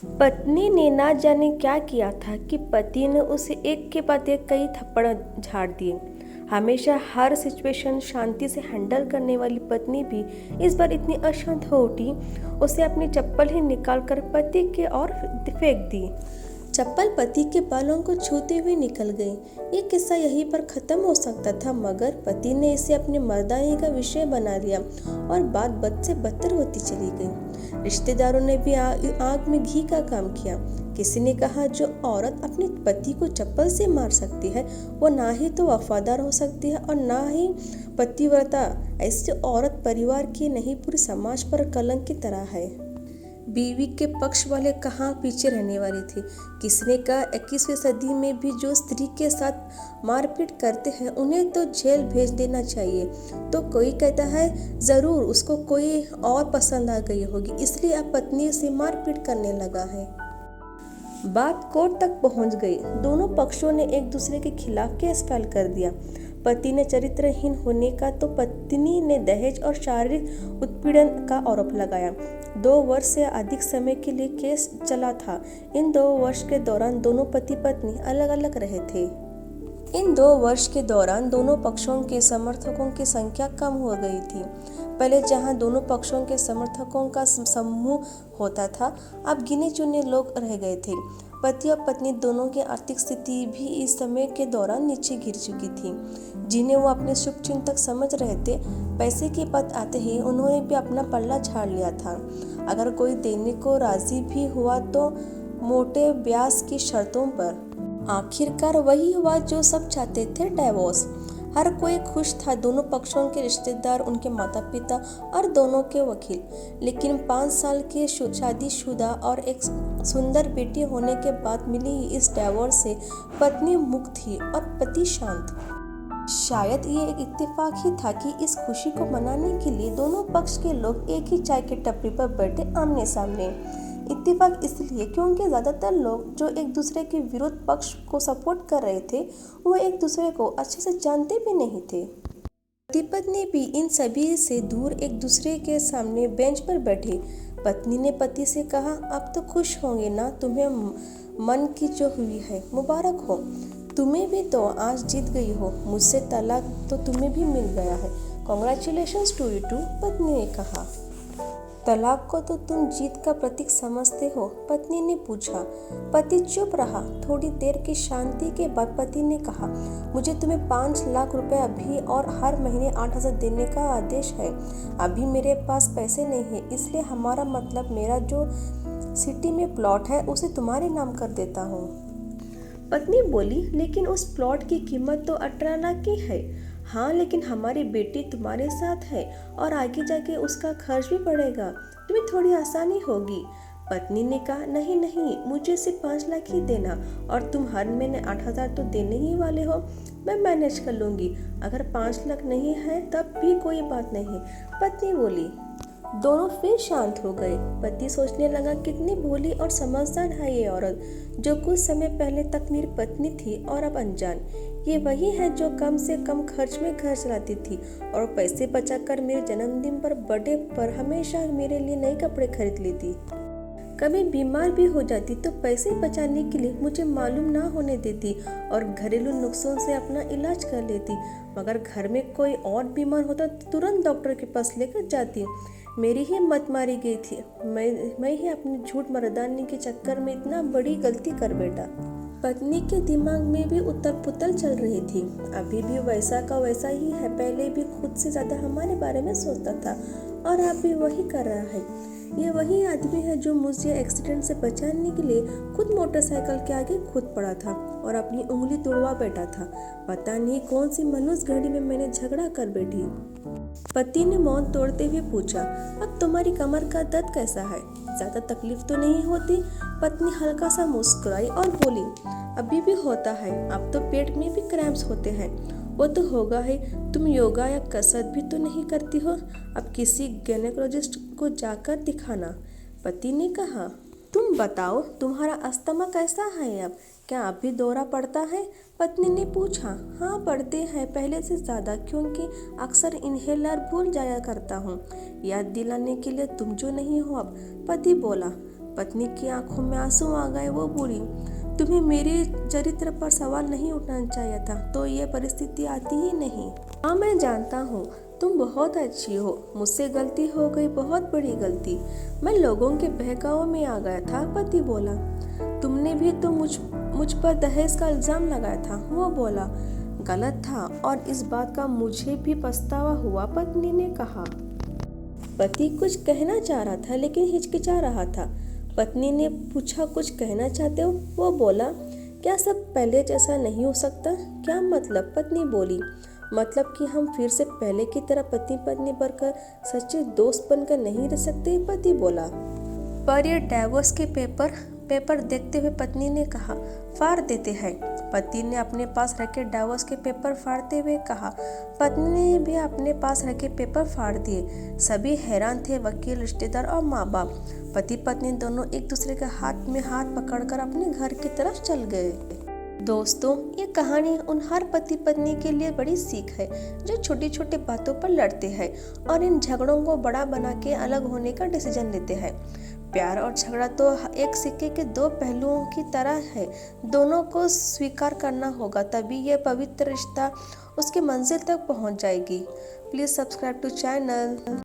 पत्नी ने ना जाने क्या किया था कि पति ने उसे एक के बाद एक कई थप्पड़ झाड़ दिए। हमेशा हर सिचुएशन शांति से हैंडल करने वाली पत्नी भी इस बार इतनी अशांत हो उठी, उसे अपनी चप्पल ही निकालकर पति के ओर फेंक दी। चप्पल पति के बालों को छूते हुए निकल गई। ये किस्सा यहीं पर खत्म हो सकता था, मगर पति ने इसे अपने मर्दानी का विषय बना लिया और बात बद से बदतर होती चली गई। रिश्तेदारों ने भी आग में घी का काम किया। किसी ने कहा, जो औरत अपने पति को चप्पल से मार सकती है वो ना ही तो वफादार हो सकती है और ना ही पतिव्रता। ऐसी औरत परिवार की नहीं, पूरे समाज पर कलंक की तरह है। बीवी के पक्ष वाले कहाँ पीछे रहने वाली थी। किसने कहा 21वीं सदी में भी जो स्त्री के साथ मारपीट करते हैं उन्हें तो जेल भेज देना चाहिए। तो कोई कहता है ज़रूर उसको कोई और पसंद आ गई होगी, इसलिए अब पत्नी से मारपीट करने लगा है। बात कोर्ट तक पहुंच गई। दोनों पक्षों ने एक दूसरे के खिलाफ केस फाइल कर दिया। पति ने चरित्रहीन होने का तो पत्नी ने दहेज और शारीरिक उत्पीड़न का आरोप लगाया। 2 वर्ष से अधिक समय के लिए केस चला था। इन 2 वर्ष के दौरान दोनों पति पत्नी अलग अलग रहे थे। इन 2 वर्ष के दौरान दोनों पक्षों के समर्थकों की संख्या कम हो गई थी। पहले जहां दोनों पक्षों के समर्थकों का समूह होता था, अब गिने चुने लोग रह गए थे। पति और पत्नी दोनों की आर्थिक स्थिति भी इस समय के दौरान नीचे गिर चुकी थी। जिन्हें वो अपने शुभचिंतक समझ रहे थे, पैसे की बात आते ही उन्होंने भी अपना पल्ला झाड़ लिया था। अगर कोई देने को राजी भी हुआ तो मोटे ब्याज की शर्तों पर। आखिरकार वही हुआ जो सब चाहते थे, डिवोर्स। हर कोई खुश था, दोनों पक्षों के रिश्तेदार, उनके माता पिता और दोनों के वकील। लेकिन 5 साल की शादीशुदा और एक सुंदर बेटी होने के बाद मिली इस डिवोर्स से पत्नी मुक्त थी और पति शांत। शायद ये एक इत्तेफाक ही था कि इस खुशी को मनाने के लिए दोनों पक्ष के लोग एक ही चाय की टपरी पर बैठे आमने सामने। इत्तेफाक इसलिए क्योंकि ज़्यादातर लोग जो एक दूसरे के विरोध पक्ष को सपोर्ट कर रहे थे वो एक दूसरे को अच्छे से जानते भी नहीं थे। पति पत्नी भी इन सभी से दूर एक दूसरे के सामने बेंच पर बैठे। पत्नी ने पति से कहा, अब तो खुश होंगे ना, तुम्हें मन की जो हुई है मुबारक हो। तुम्हें भी तो आज जीत गई हो, मुझसे तलाक तो तुम्हें भी मिल गया है। कॉन्ग्रेचुलेशंस टू यू टू, पत्नी ने कहा। तलाक को तो तुम जीत का प्रतीक समझते हो, पत्नी ने पूछा। पति चुप रहा। थोड़ी देर की शांति के बाद पति ने कहा, मुझे तुम्हें 5 लाख रुपए अभी और हर महीने 8,000 देने का आदेश है। अभी मेरे पास पैसे नहीं है, इसलिए हमारा मतलब मेरा जो सिटी में प्लॉट है उसे तुम्हारे नाम कर देता हूँ। पत्नी बोली, लेकिन उस प्लॉट की कीमत तो 18 लाख की है। हाँ, लेकिन हमारी बेटी तुम्हारे साथ है और आगे जाके उसका खर्च भी पड़ेगा, तुम्हें थोड़ी आसानी होगी। पत्नी ने कहा, नहीं नहीं, मुझे सिर्फ 5 लाख ही देना और तुम हर महीने 8,000 तो देने ही वाले हो, मैं मैनेज कर लूँगी। अगर 5 लाख नहीं है तब भी कोई बात नहीं, पत्नी बोली। दोनों फिर शांत हो गए। पति सोचने लगा, कितनी भोली और समझदार है ये औरत, जो कुछ समय पहले तक मेरी पत्नी थी और अब अनजान। ये वही है जो कम से कम खर्च में घर चलाती थी और पैसे बचाकर मेरे जन्मदिन पर, बर्थडे पर हमेशा मेरे लिए नए कपड़े खरीद लेती। कभी बीमार भी हो जाती तो पैसे बचाने के लिए मुझे मालूम ना होने देती और घरेलू नुस्खों से अपना इलाज कर लेती। मगर घर में कोई और बीमार होता तो तुरंत डॉक्टर के पास लेकर जाती। मेरी ही मत मारी गई थी। मैं ही अपनी झूठ मर्दानी के चक्कर में इतना बड़ी गलती कर बैठा। पत्नी के दिमाग में भी उथल पुथल चल रही थी। अभी भी वैसा का वैसा ही है। पहले भी खुद से ज़्यादा हमारे बारे में सोचता था और अब भी वही कर रहा है। ये वही आदमी है जो मुझे एक्सीडेंट से बचाने के लिए खुद मोटरसाइकिल के आगे कूद पड़ा था और अपनी उंगली तोड़वा बैठा था। पता नहीं कौन सी मनुष्य घड़ी में मैंने झगड़ा कर बैठी। पति ने मौन तोड़ते हुए पूछा, अब तुम्हारी कमर का दर्द कैसा है? ज़्यादा तकलीफ तो नहीं होती? पत्नी हल्का सा मुस्कुराई और बोली, अभी भी होता है, अब तो पेट में भी क्रैम्प्स होते हैं। वो तो होगा ही, तुम योगा या कसरत भी तो नहीं करती हो, अब किसी गायनेकोलॉजिस्ट को जाकर दिखाना। पति ने कहा, तुम बताओ तुम्हारा अस्थमा कैसा है अब? क्या अभी दौरा पड़ता है? पत्नी ने पूछा। हाँ पड़ते हैं, पहले से ज़्यादा, क्योंकि अक्सर इन्हेलर भूल जाया करता हूँ। याद दिलाने के लिए तुम जो नहीं हो अब, पति बोला। पत्नी की आंखों में आंसू आ गए। वो बोली, तुम्हें मेरे चरित्र पर सवाल नहीं उठाना चाहिए था, तो ये परिस्थिति आती ही नहीं। हाँ, मैं जानता हूँ, तुम बहुत अच्छी हो। मुझसे गलती हो गई, बहुत बड़ी गलती। मैं लोगों के बहकावे में आ गया था। पति बोला, तुमने भी तो मुझ पर दहेज का इल्जाम लगाया था। वो बोला, गलत था और इस बात का मुझे भी पछतावा हुआ। पत्नी ने कहा। पति कुछ कहना चाह रहा था लेकिन हिचकिचा रहा था। पत्नी ने पूछा, कुछ कहना चाहते हो? वो बोला, क्या सब पहले जैसा नहीं हो सकता? क्या मतलब? पत्नी बोली, मतलब कि हम फिर से पहले की तरह पति पत्नी बनकर सच्चे दोस्त बनकर नहीं रह सकते? पति बोला। पर ये डाइवोर्स के पेपर देखते हुए पत्नी ने कहा, फाड़ देते हैं। पति ने अपने पास रखे डाइवोर्स के पेपर फाड़ते हुए कहा। पत्नी ने भी अपने पास रखे पेपर फाड़ दिए। सभी हैरान थे, वकील, रिश्तेदार और माँ बाप। पति पत्नी दोनों एक दूसरे के हाथ में हाथ पकड़कर अपने घर की तरफ चल गए। दोस्तों, ये कहानी उन हर पति पत्नी के लिए बड़ी सीख है जो छोटी छोटी बातों पर लड़ते हैं और इन झगड़ों को बड़ा बना के अलग होने का डिसीजन लेते हैं। प्यार और झगड़ा तो एक सिक्के के दो पहलुओं की तरह है। दोनों को स्वीकार करना होगा, तभी यह पवित्र रिश्ता उसकी मंजिल तक पहुंच जाएगी। Please subscribe to channel.